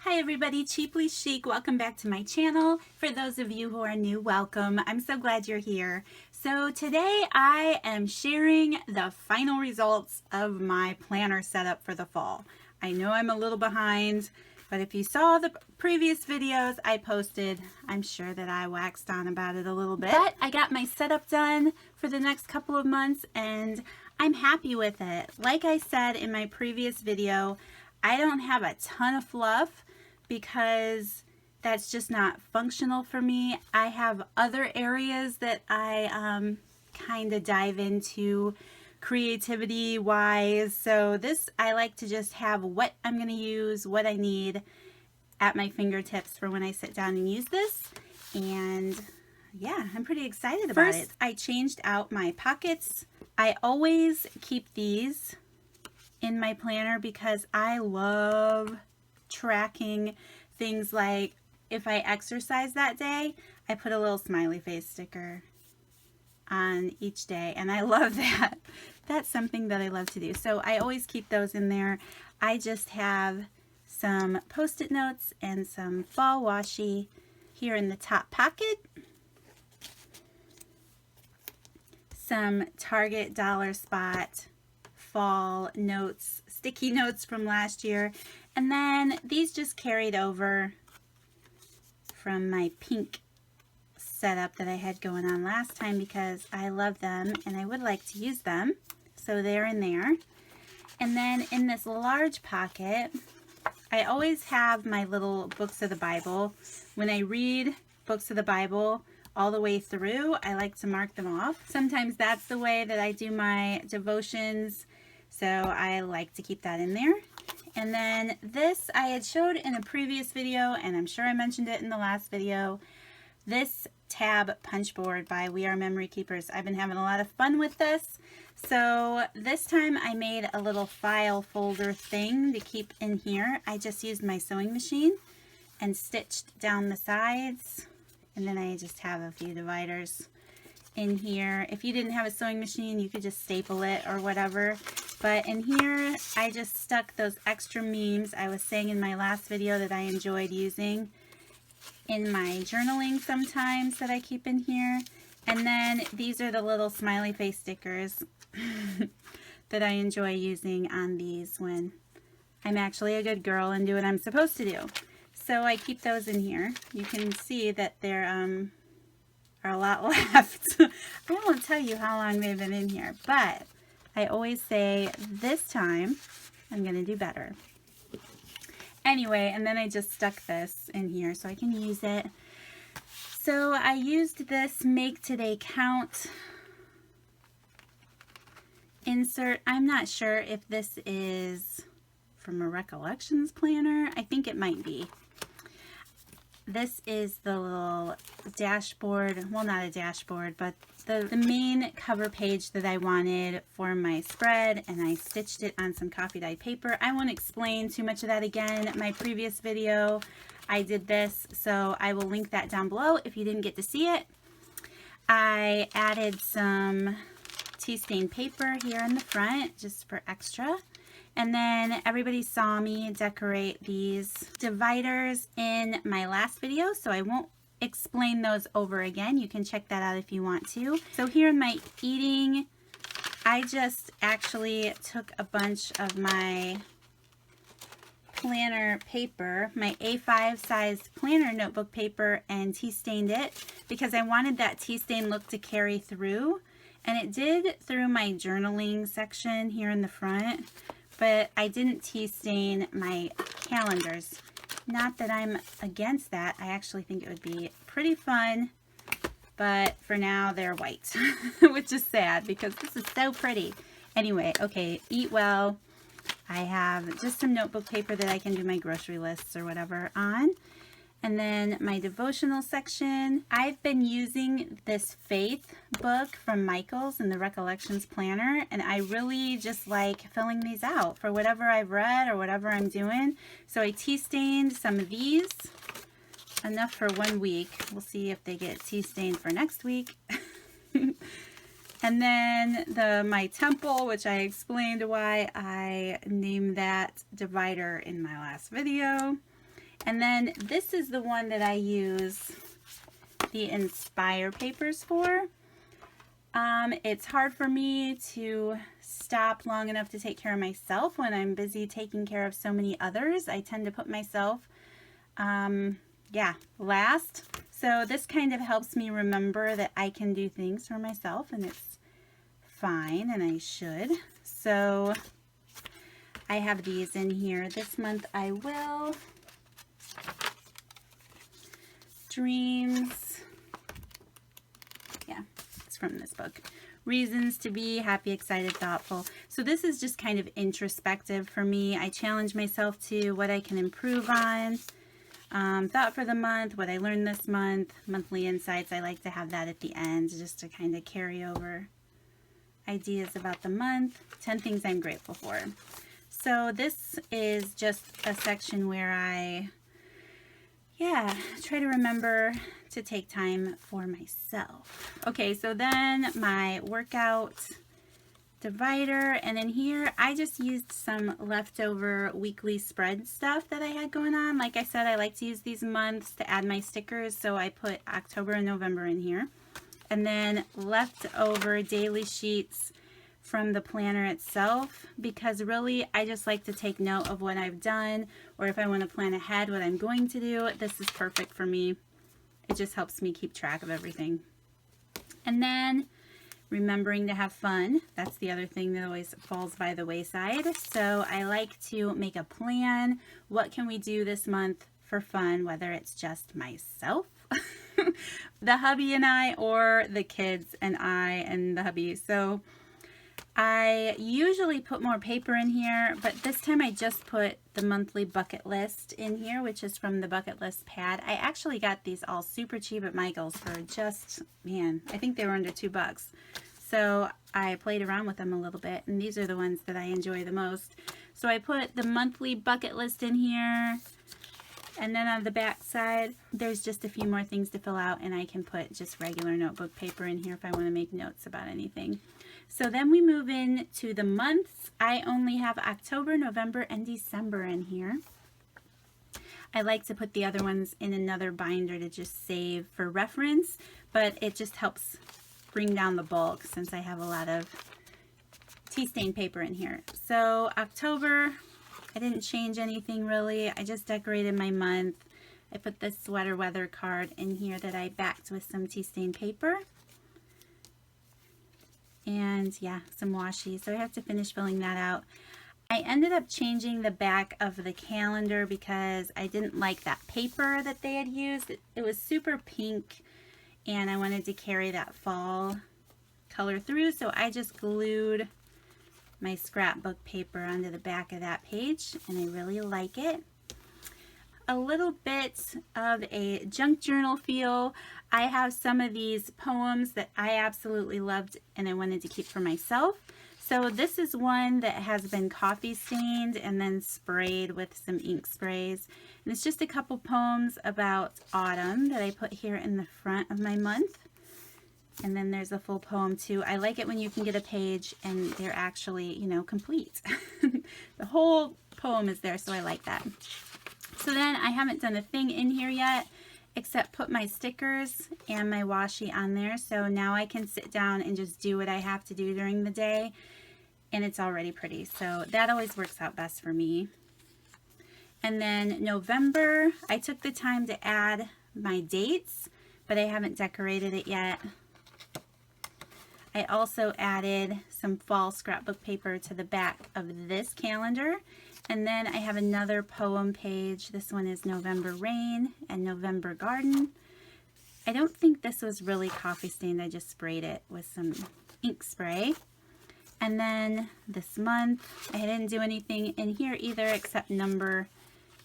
Hi everybody, Cheaply Chic. Welcome back to my channel. For those of you who are new, welcome. I'm so glad you're here. So today I am sharing the final results of my planner setup for the fall. I know I'm a little behind, but if you saw the previous videos I posted, I'm sure that I waxed on about it a little bit. But I got my setup done for the next couple of months and I'm happy with it. Like I said in my previous video, I don't have a ton of fluff because that's just not functional for me. I have other areas that I kind of dive into creativity wise. So this, I like to just have what I'm going to use, what I need at my fingertips for when I sit down and use this. And yeah, I'm pretty excited about it. First, I changed out my pockets. I always keep these in my planner because I love tracking things like if I exercise that day, I put a little smiley face sticker on each day and I love that. That's something that I love to do. So I always keep those in there. I just have some post-it notes and some fall washi here in the top pocket. Some Target Dollar Spot fall notes, sticky notes from last year. And then these just carried over from my pink setup that I had going on last time because I love them and I would like to use them. So they're in there. And then in this large pocket, I always have my little books of the Bible. When I read books of the Bible all the way through, I like to mark them off. Sometimes that's the way that I do my devotions. So I like to keep that in there. And then this I had showed in a previous video, and I'm sure I mentioned it in the last video. This tab punch board by We Are Memory Keepers. I've been having a lot of fun with this. So this time I made a little file folder thing to keep in here. I just used my sewing machine and stitched down the sides. And then I just have a few dividers in here. If you didn't have a sewing machine, you could just staple it or whatever. But in here, I just stuck those extra memes I was saying in my last video that I enjoyed using in my journaling sometimes that I keep in here. And then these are the little smiley face stickers that I enjoy using on these when I'm actually a good girl and do what I'm supposed to do. So I keep those in here. You can see that there are a lot left. I won't tell you how long they've been in here, but I always say this time I'm going to do better. Anyway, and then I just stuck this in here so I can use it. So I used this Make Today Count insert. I'm not sure if this is from a Recollections planner. I think it might be. This is the little dashboard, well, not a dashboard, but the main cover page that I wanted for my spread, and I stitched it on some coffee dyed paper. I won't explain too much of that again. My previous video, I did this, so I will link that down below if you didn't get to see it. I added some tea stain paper here in the front just for extra. And then everybody saw me decorate these dividers in my last video, so I won't explain those over again. You can check that out if you want to. So here in my eating, I just actually took a bunch of my planner paper, my A5 sized planner notebook paper, and tea stained it because I wanted that tea stain look to carry through. And it did through my journaling section here in the front. But I didn't tea stain my calendars. Not that I'm against that. I actually think it would be pretty fun. But for now, they're white, which is sad because this is so pretty. Anyway, okay, eat well. I have just some notebook paper that I can do my grocery lists or whatever on. And then my devotional section. I've been using this Faith book from Michael's in the Recollections Planner, and I really just like filling these out for whatever I've read or whatever I'm doing. So I tea stained some of these, enough for 1 week. We'll see if they get tea stained for next week. And then my temple, which I explained why I named that divider in my last video. And then this is the one that I use the Inspire papers for. It's hard for me to stop long enough to take care of myself when I'm busy taking care of so many others. I tend to put myself, last. So this kind of helps me remember that I can do things for myself and it's fine and I should. So I have these in here. This month I will. Dreams. Yeah, it's from this book. Reasons to be happy, excited, thoughtful. So this is just kind of introspective for me. I challenge myself to what I can improve on. Thought for the month, what I learned this month, monthly insights. I like to have that at the end just to kind of carry over ideas about the month. 10 things I'm grateful for. So this is just a section where I try to remember to take time for myself. Okay, so then my workout divider, and in here I just used some leftover weekly spread stuff that I had going on. Like I said, I like to use these months to add my stickers, so I put October and November in here. And then leftover daily sheets from the planner itself, because really I just like to take note of what I've done, or if I want to plan ahead what I'm going to do. This is perfect for me. It just helps me keep track of everything. And then remembering to have fun. That's the other thing that always falls by the wayside. So I like to make a plan. What can we do this month for fun, whether it's just myself, the hubby and I, or the kids and I and the hubby. So I usually put more paper in here, but this time I just put the monthly bucket list in here, which is from the bucket list pad. I actually got these all super cheap at Michael's for just, man, I think they were under $2. So I played around with them a little bit, and these are the ones that I enjoy the most. So I put the monthly bucket list in here, and then on the back side, there's just a few more things to fill out, and I can put just regular notebook paper in here if I want to make notes about anything. So then we move in to the months. I only have October, November, and December in here. I like to put the other ones in another binder to just save for reference, but it just helps bring down the bulk since I have a lot of tea stain paper in here. So October, I didn't change anything really. I just decorated my month. I put this sweater weather card in here that I backed with some tea stain paper. And yeah, some washi. So I have to finish filling that out. I ended up changing the back of the calendar because I didn't like that paper that they had used. It was super pink and I wanted to carry that fall color through. So I just glued my scrapbook paper onto the back of that page and I really like it. A little bit of a junk journal feel. I have some of these poems that I absolutely loved and I wanted to keep for myself. So this is one that has been coffee stained and then sprayed with some ink sprays. And it's just a couple poems about autumn that I put here in the front of my month. And then there's a full poem too. I like it when you can get a page and they're actually, you know, complete. The whole poem is there, so I like that. So then I haven't done a thing in here yet except put my stickers and my washi on there. So now I can sit down and just do what I have to do during the day and it's already pretty. So that always works out best for me. And then November, I took the time to add my dates, but I haven't decorated it yet. I also added some fall scrapbook paper to the back of this calendar. And then I have another poem page. This one is November Rain and November Garden. I don't think this was really coffee stained. I just sprayed it with some ink spray. And then this month, I didn't do anything in here either except number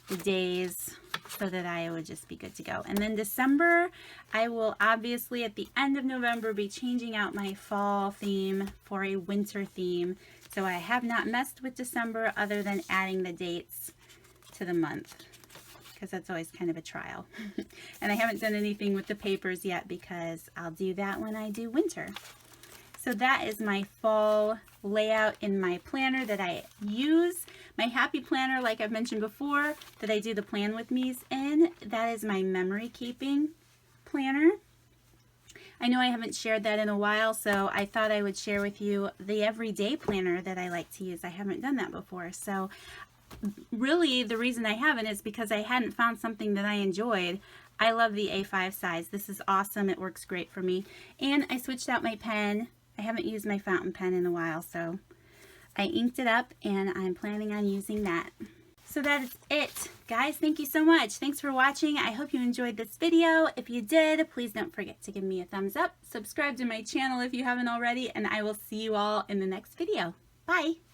the days so that I would just be good to go. And then December, I will obviously at the end of November be changing out my fall theme for a winter theme. So I have not messed with December other than adding the dates to the month because that's always kind of a trial. And I haven't done anything with the papers yet because I'll do that when I do winter. So that is my fall layout in my planner that I use. My happy planner, like I've mentioned before, that I do the plan with me's in, that is my memory keeping planner. I know I haven't shared that in a while, so I thought I would share with you the everyday planner that I like to use. I haven't done that before. So really the reason I haven't is because I hadn't found something that I enjoyed. I love the A5 size. This is awesome. It works great for me. And I switched out my pen. I haven't used my fountain pen in a while, so I inked it up and I'm planning on using that. So that is it, guys. Thank you so much. Thanks for watching. I hope you enjoyed this video. If you did, please don't forget to give me a thumbs up. Subscribe to my channel if you haven't already, and I will see you all in the next video. Bye.